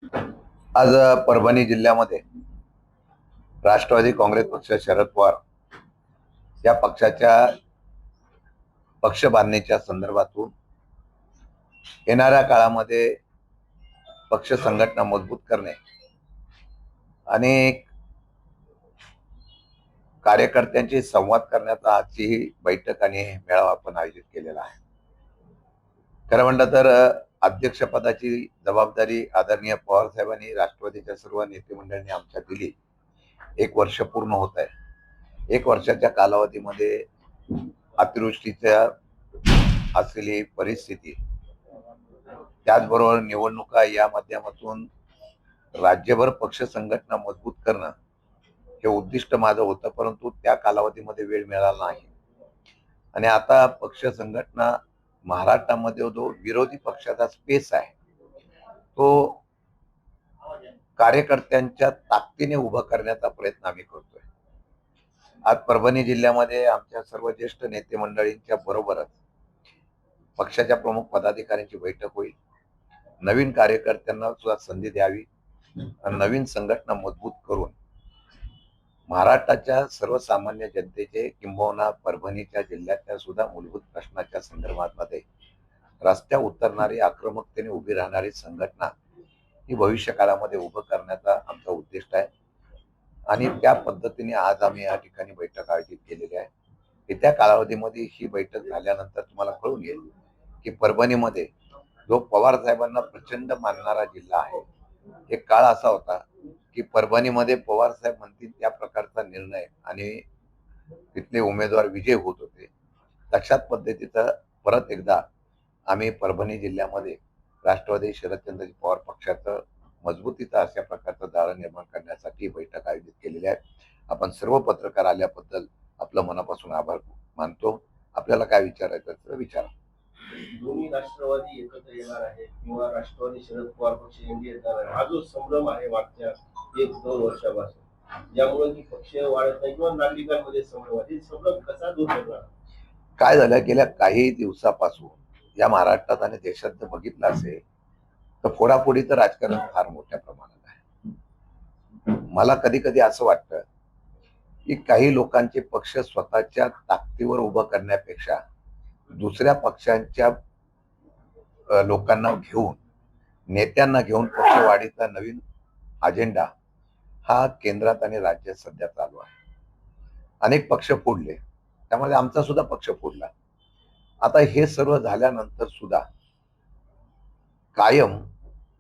आज परभणी जिल्ह्यामध्ये राष्ट्रवादी काँग्रेस पक्ष शरद पवार या पक्षाच्या पक्ष बांधणीच्या संदर्भातून येणाऱ्या काळामध्ये पक्ष संघटना मजबूत करणे आणि कार्यकर्त्यांशी संवाद करण्याचा आजची ही बैठक आणि मेळावा आपण आयोजित केलेला आहे. खरं म्हटलं तर अध्यक्षपदाची जबाबदारी आदरणीय पवार साहेबांनी राष्ट्रवादीच्या सर्व नेते मंडळींनी आमच्या दिली. 1 वर्ष पूर्ण होत आहे. 1 वर्षाच्या कालावधीमध्ये अतिवृष्टीच्या असलेली परिस्थिती, त्याचबरोबर निवडणुका या माध्यमातून राज्यभर पक्ष संघटना मजबूत करणं हे उद्दिष्ट माझं होतं, परंतु त्या कालावधीमध्ये वेळ मिळाला नाही. आणि आता पक्ष संघटना महाराष्ट्रामध्ये जो विरोधी पक्षाचा स्पेस आहे तो कार्यकर्त्यांच्या ताकदीने उभा करण्याचा प्रयत्न आम्ही करतोय. आज परभणी जिल्ह्यामध्ये आमच्या सर्व ज्येष्ठ नेते मंडळींच्या बरोबरच पक्षाच्या प्रमुख पदाधिकाऱ्यांची बैठक होईल. नवीन कार्यकर्त्यांना सुद्धा संधी द्यावी आणि नवीन संघटना मजबूत करून महाराष्ट्राच्या सर्वसामान्य जनतेचे किंबहुना परभणीच्या जिल्ह्यातल्या सुद्धा मूलभूत प्रश्नाच्या संदर्भामध्ये रस्त्यावर उतरणारी, आक्रमकतेने उभी राहणारी संघटना ही भविष्य काळामध्ये उभं करण्याचा आमचा उद्दिष्ट आहे. आणि त्या पद्धतीने आज आम्ही या ठिकाणी बैठक आयोजित केलेली आहे. येत्या कालावधीमध्ये ही बैठक झाल्यानंतर तुम्हाला कळून येईल की परभणीमध्ये जो पवार साहेबांना प्रचंड मानणारा जिल्हा आहे, एक काळ असा होता की परभणीमध्ये पवार साहेब म्हणतील त्या प्रकारचा निर्णय आणि तिथले उमेदवार विजय होत होते. तशाच पद्धतीचं परत एकदा आम्ही परभणी जिल्ह्यामध्ये राष्ट्रवादी शरदचंद्रजी पवार पक्षाचं मजबूतीचा अशा प्रकारचं जाळं निर्माण करण्यासाठी बैठक आयोजित केलेली आहे. आपण सर्व पत्रकार आल्याबद्दल आपलं मनापासून आभार मानतो. आपल्याला काय विचारायचं तर विचारा. दोन्ही राष्ट्रवादी एकत्र येणार आहे किंवा राष्ट्रवादी शरद पवार पक्ष एनडीए येणार आहे, हा जो संभ्रम आहे मागच्या 1-2 वर्षापासून, ज्यामुळे की पक्ष वाढत नाही किंवा नागरिकांमध्ये संभ्रम आहे, संभ्रम कसा दूर करणार? काय झालं, गेल्या काही दिवसापासून या महाराष्ट्रात आणि देशात जर बघितलं असेल तर फोडाफोडीचं राजकारण फार मोठ्या प्रमाणात आहे. मला कधी कधी असं वाटतं की काही लोकांचे पक्ष स्वतःच्या ताकदीवर उभं करण्यापेक्षा दुसऱ्या पक्षांच्या लोकांना घेऊन, नेत्यांना घेऊन पक्षवाढीचा नवीन अजेंडा हा केंद्रात आणि राज्यात सध्या चालू आहे. अनेक पक्ष फोडले, त्यामध्ये आमचा सुद्धा पक्ष फोडला. आता हे सर्व झाल्यानंतर सुद्धा कायम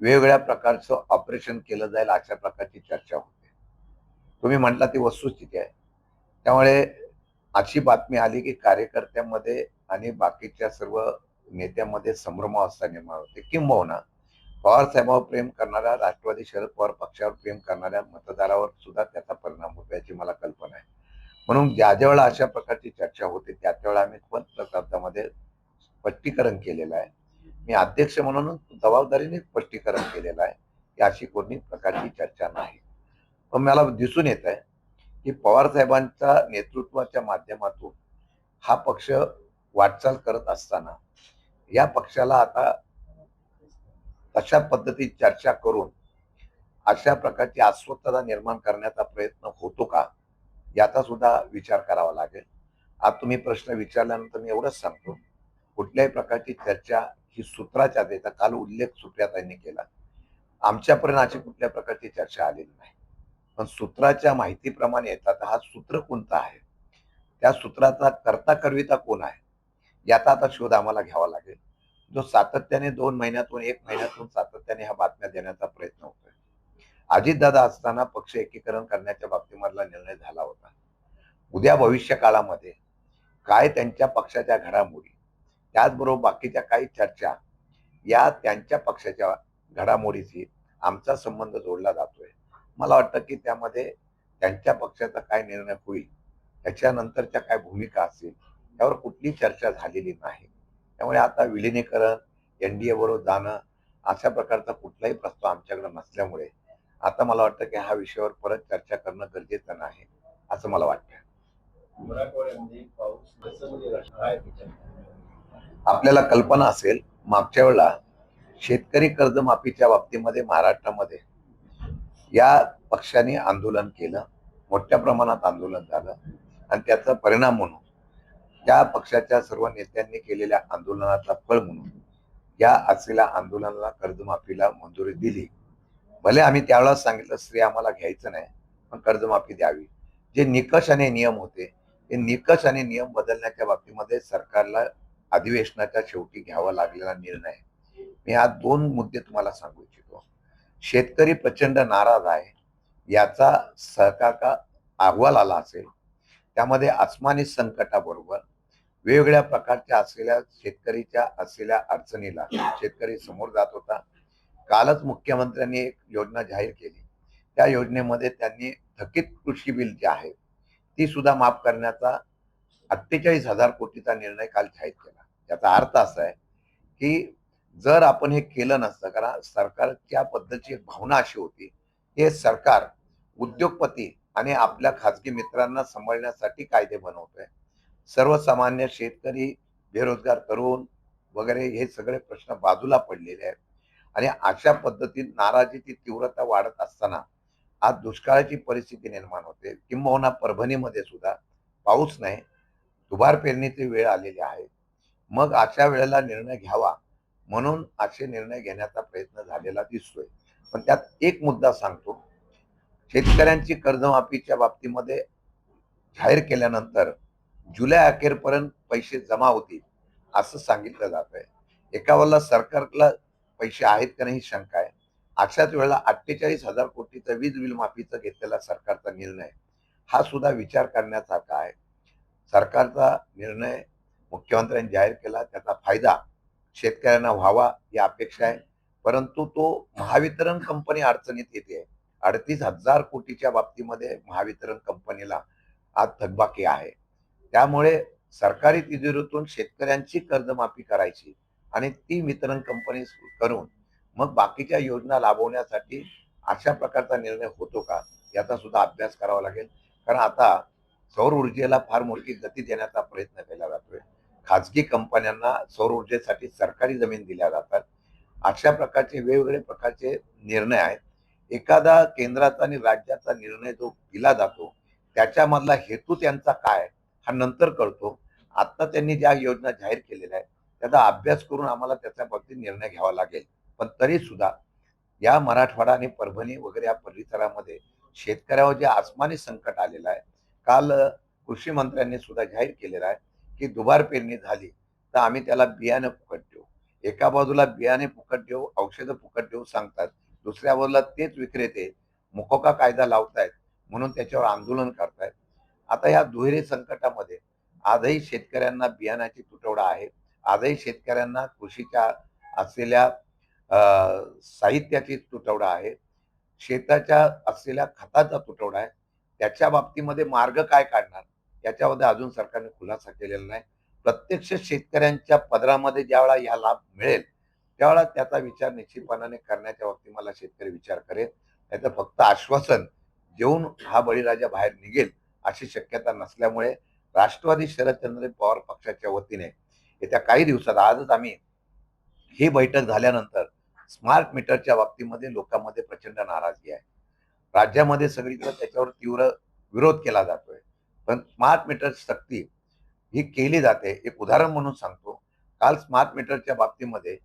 वेगवेगळ्या प्रकारचं ऑपरेशन केलं जाईल अशा प्रकारची चर्चा होते. तुम्ही म्हटला ती वस्तुस्थिती आहे. त्यामुळे अशी बातमी आली की कार्यकर्त्यांमध्ये आणि बाकीच्या सर्व नेत्यांमध्ये संभ्रमावस्था निर्माण होते, किंबहुना पवार साहेबांवर प्रेम करणाऱ्या, राष्ट्रवादी शरद पवार पक्षावर प्रेम करणाऱ्या मतदारावर सुद्धा त्याचा परिणाम होतो याची मला कल्पना आहे. म्हणून ज्या ज्या वेळेला अशा प्रकारची चर्चा होते त्या त्यावेळेला आम्ही पत्रकारांमध्ये स्पष्टीकरण केलेलं आहे. मी अध्यक्ष म्हणून जबाबदारीने स्पष्टीकरण केलेलं आहे की अशी कोणी प्रकारची चर्चा नाही. पण मला दिसून येत आहे की पवार साहेबांच्या नेतृत्वाच्या माध्यमातून हा पक्ष वाटचाल करत असताना या पक्षाला आता तशा पद्धतीत चर्चा करून अशा प्रकारची अस्वस्थता निर्माण करण्याचा प्रयत्न होतो का, याचा सुद्धा विचार करावा लागेल. आज तुम्ही प्रश्न विचारल्यानंतर मी एवढंच सांगतो, कुठल्याही प्रकारची चर्चा ही सूत्राच्या त्याचा काल उल्लेख सुप्रियाताईंनी केला. आमच्यापर्यंत अशी कुठल्या प्रकारची चर्चा आलेली नाही. पण सूत्राच्या माहितीप्रमाणे येतात हा सूत्र कोणता आहे, त्या सूत्राचा करता करविता कोण आहे, याचा आता शोध आम्हाला घ्यावा लागेल. जो सातत्याने 2 महिन्यातून 1 महिन्यातून सातत्याने ह्या बातम्या देण्याचा प्रयत्न होतोय. अजितदादा असताना पक्ष एकीकरण करण्याच्या बाबतीमधला निर्णय झाला होता. उद्या भविष्य काळामध्ये काय त्यांच्या पक्षाच्या घडामोडी, त्याचबरोबर बाकीच्या काही चर्चा या त्यांच्या पक्षाच्या घडामोडीशी आमचा संबंध जोडला जातोय. मला वाटतं की त्यामध्ये त्यांच्या पक्षाचा काय निर्णय होईल, त्याच्यानंतरच्या काय भूमिका असतील त्यावर कुठली चर्चा झालेली नाही. त्यामुळे आता विलिनीकरण, एनडीए बरोबर जाणं अशा प्रकारचा कुठलाही प्रस्ताव आमच्याकडे नसल्यामुळे आता मला वाटतं की ह्या विषयावर परत चर्चा करणं गरजेचं नाही असं मला वाटतं. मराठवाड्यामध्ये पाऊस कसं म्हणजे काय? आपल्याला कल्पना असेल, मागच्या वेळेला शेतकरी कर्जमाफीच्या बाबतीमध्ये महाराष्ट्रामध्ये या पक्षाने आंदोलन केलं, मोठ्या प्रमाणात आंदोलन झालं आणि त्याचा परिणाम म्हणून त्या पक्षाच्या सर्व नेत्यांनी केलेल्या आंदोलनाचा फळ म्हणून या असलेल्या आंदोलनाला कर्जमाफीला मंजुरी दिली. भले आम्ही त्यावेळेस सांगितलं श्रेय आम्हाला घ्यायचं नाही, पण कर्जमाफी द्यावी. जे निकष आणि नियम होते ते निकष आणि नियम बदलण्याच्या बाबतीमध्ये सरकारला अधिवेशनाच्या शेवटी घ्यावा लागलेला निर्णय. मी आज 2 मुद्दे तुम्हाला सांगू इच्छितो. शेतकरी प्रचंड नाराज आहे, याचा सरकार अहवाल आला असेल. त्यामध्ये आसमानी संकटाबरोबर वेगवेगळ्या प्रकारच्या असलेल्या शेतकरीच्या असलेल्या अडचणीला शेतकरी समोर जात होता. कालच मुख्यमंत्र्यांनी एक योजना जाहीर केली. त्या योजनेमध्ये त्यांनी थकीत कृषी बिल जे आहे ती सुद्धा माफ करण्याचा 48,000 कोटीचा निर्णय काल जाहीर केला. याचा अर्थ असा आहे की जर आपण हे केलं नसतं, कारण सरकारच्या पद्धतीची एक भावना अशी होती, हे सरकार उद्योगपती आणि आपल्या खाजगी मित्रांना सांभाळण्यासाठी कायदे बनवतोय. सर्वसामान्य शेतकरी, बेरोजगार तरुण वगैरे हे सगळे प्रश्न बाजूला पडलेले आहेत आणि अशा पद्धतीत नाराजीची तीव्रता वाढत असताना आज दुष्काळाची परिस्थिती निर्माण होते. किंबहुना परभणीमध्ये सुद्धा पाऊस नाही, दुबार पेरणीची वेळ आलेली आहे. मग अशा वेळेला निर्णय घ्यावा म्हणून असे निर्णय घेण्याचा प्रयत्न झालेला दिसतोय. पण त्यात एक मुद्दा सांगतो, शेतकऱ्यांची कर्जमाफीच्या बाबतीमध्ये जाहीर केल्यानंतर जुलै अखेरपर्यंत पैसे जमा होतील असं सांगितलं जात आहे. एका वेळेला सरकारला पैसे आहेत का नाही शंका आहे. अशाच वेळेला 48,000 कोटीचा वीज बिल माफीचा घेतलेला सरकारचा निर्णय हा सुद्धा विचार करण्यासारखा आहे. सरकारचा निर्णय मुख्यमंत्र्यांनी जाहीर केला, त्याचा फायदा शेतकऱ्यांना व्हावा ही अपेक्षा आहे. परंतु तो महावितरण कंपनी अडचणीत येते. 38,000 कोटीच्या बाबतीमध्ये महावितरण कंपनीला आज थकबाकी आहे. त्यामुळे सरकारी तिजोरीतून शेतकऱ्यांची कर्जमाफी करायची आणि ती वितरण कंपनी करून मग बाकीच्या योजना राबवण्यासाठी अशा प्रकारचा निर्णय होतो का याचा सुद्धा अभ्यास करावा लागेल. कारण आता सौर ऊर्जेला फार मोठी गती देण्याचा प्रयत्न केला जातोय. खाजगी कंपन्यांना सौर ऊर्जेसाठी सरकारी जमीन दिल्या जातात. अशा प्रकारचे वेगवेगळे प्रकारचे निर्णय आहेत. एखादा केंद्राचा आणि राज्याचा निर्णय जो दिला जातो त्याच्यामधला हेतू त्यांचा काय हा नंतर कळतो. आता त्यांनी ज्या योजना जाहीर केलेल्या आहेत त्याचा अभ्यास करून आम्हाला त्याच्या बाबतीत निर्णय घ्यावा लागेल. पण तरी सुद्धा या मराठवाडा आणि परभणी वगैरे या परिसरामध्ये शेतकऱ्यावर जे आसमानी संकट आलेलं आहे. काल कृषी मंत्र्यांनी सुद्धा जाहीर केलेलं आहे की दुबार पेरणी झाली तर आम्ही त्याला बियाणं फुकट देऊ. एका बाजूला बियाणे फुकट देऊ, औषधं फुकट देऊ सांगतात, दुसऱ्या बाजूला तेच विक्रेते मोकोका कायदा लावतायत म्हणून त्याच्यावर आंदोलन करतायत. आता या दुहेरी संकटामध्ये आजही शेतकऱ्यांना बियाणाची तुटवडा आहे. आजही शेतकऱ्यांना कृषीच्या असलेल्या साहित्याची तुटवडा आहे. शेताच्या असलेल्या खताचा तुटवडा आहे. त्याच्या बाबतीमध्ये मार्ग काय काढणार याच्यामध्ये अजून सरकारने खुलासा केलेला नाही. प्रत्यक्ष शेतकऱ्यांच्या पदरामध्ये ज्यावेळा या लाभ मिळेल त्यावेळा त्याचा विचार निश्चितपणाने करण्याच्या बाबतीत मला शेतकरी विचार करेल. नाहीतर फक्त आश्वासन देऊन हा बळीराजा बाहेर निघेल अशी शक्यता नसल्यामुळे राष्ट्रवादी शरदचंद्र पवार पक्षाच्या वतीने येत्या काही दिवसात आजच आम्ही ही बैठक झाल्यानंतर स्मार्ट मीटरच्या बाबतीमध्ये लोकांमध्ये प्रचंड नाराजगी आहे. राज्यामध्ये सगळीकडे त्याच्यावर तीव्र विरोध केला जातोय. पण स्मार्ट मीटर सक्ती ही केली जाते. एक उदाहरण म्हणून सांगतो, काल स्मार्ट मीटरच्या बाबतीमध्ये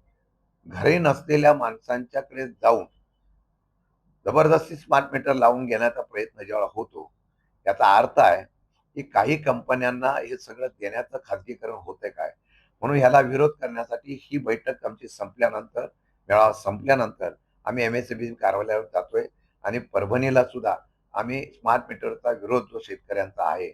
घरी नसलेल्या माणसांच्याकडे जाऊन जबरदस्ती स्मार्ट मीटर लावून घेण्याचा प्रयत्न जेव्हा होतो याचा अर्थ आहे की काही कंपन्यांना हे सगळं देण्याचं खाजगीकरण होतंय काय. म्हणून ह्याला विरोध करण्यासाठी ही बैठक आमची संपल्यानंतर, मेळावा संपल्यानंतर आम्ही MSEB कार्यालयावर जातोय आणि परभणीला सुद्धा आम्ही स्मार्ट मीटरचा विरोध जो शेतकऱ्यांचा आहे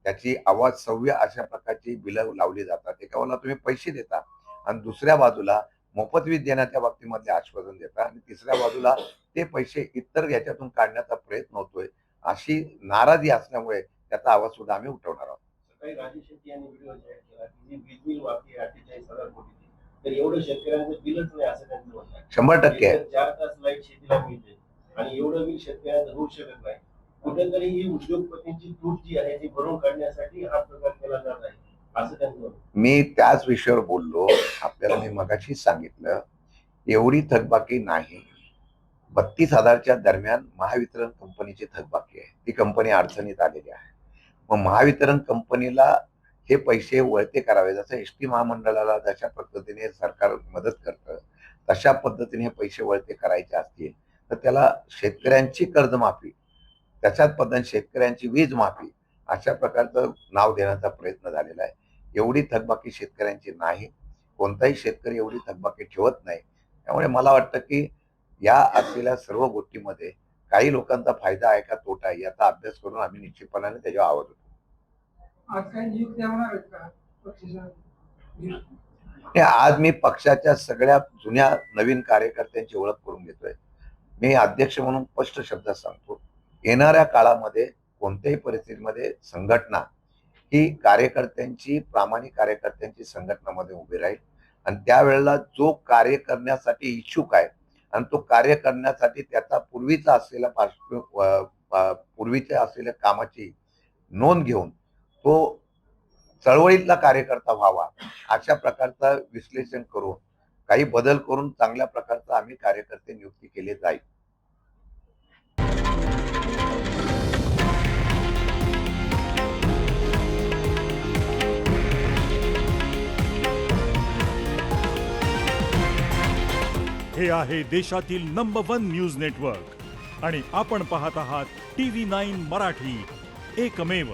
त्याची आवाज सव्य अशा प्रकारची बिलं लावली जातात. एका बाजूला तुम्ही पैसे देता आणि दुसऱ्या बाजूला मोफत वीज देण्याच्या बाबतीमध्ये आश्वासन देता आणि तिसऱ्या बाजूला ते पैसे इतर याच्यातून काढण्याचा प्रयत्न होतोय. अशी नाराजी असल्यामुळे त्याचा आवाज सुद्धा आम्ही उठवणार आहोत. सकाळी राजेश शेट्टी यांनी व्हिडिओ जाहीर केला की वीज बिल माफी 48,000 कोटीची, तर एवढं शेतकऱ्यांचं बिलच नाही असं त्यांचं म्हणणं आहे. 100% आहे. 4 तास लाईट शेतीला मिळते आणि एवढं बिल शेतकऱ्यांचं होऊ शकत नाही. कुठेतरी ही उद्योगपतींची तूट जी आहे ती भरून काढण्यासाठी हा प्रकार केला जात आहे असं त्यांचं म्हणणं. मी त्याच विषयावर बोललो. आपल्याला मी मगाशी सांगितलं एवढी थकबाकी नाही. 32,000च्या दरम्यान महावितरण कंपनीची थकबाकी आहे. ती कंपनी अडचणीत आलेली आहे. मग महावितरण कंपनीला हे पैसे वळते करावे, जसं एसटी महामंडळाला जशा पद्धतीने सरकार मदत करतं तशा पद्धतीने हे पैसे वळते करायचे असतील तर त्याला शेतकऱ्यांची कर्जमाफी, त्याच्याच पद्धतीने शेतकऱ्यांची वीज माफी अशा प्रकारचं नाव देण्याचा प्रयत्न झालेला आहे. एवढी थकबाकी शेतकऱ्यांची नाही. कोणताही शेतकरी एवढी थकबाकी ठेवत नाही. त्यामुळे मला वाटतं की या असलेल्या सर्व गोष्टीमध्ये काही लोकांचा फायदा आहे का तोटा आहे याचा अभ्यास करून आम्ही निश्चितपणाने त्याच्यावर आवाज उठवू. आज काही नियुक्त्या होणार आहेत का पक्षाच्या? हे आज मी पक्षाच्या सगळ्या जुन्या नवीन कार्यकर्त्यांची ओळख करून घेतोय. मी अध्यक्ष म्हणून स्पष्ट शब्दात सांगतो, येणाऱ्या काळामध्ये कोणत्याही परिस्थितीमध्ये संघटना ही कार्यकर्त्यांची, प्रामाणिक कार्यकर्त्यांची संघटनामध्ये उभी राहील आणि त्यावेळेला जो कार्य करण्यासाठी इच्छुक आहे आणि तो कार्य करण्यासाठी त्याचा पूर्वीचा असलेला पूर्वीच्या असलेल्या कामाची नोंद घेऊन तो चळवळीतला कार्यकर्ता व्हावा अशा प्रकारचा विश्लेषण करून काही बदल करून चांगल्या प्रकारचा आम्ही कार्यकर्ते नियुक्ती केले जाईल. हे आहे देशातील नंबर 1 न्यूज नेटवर्क आणि आपण पाहत आहात TV9 मराठी, एकमेव.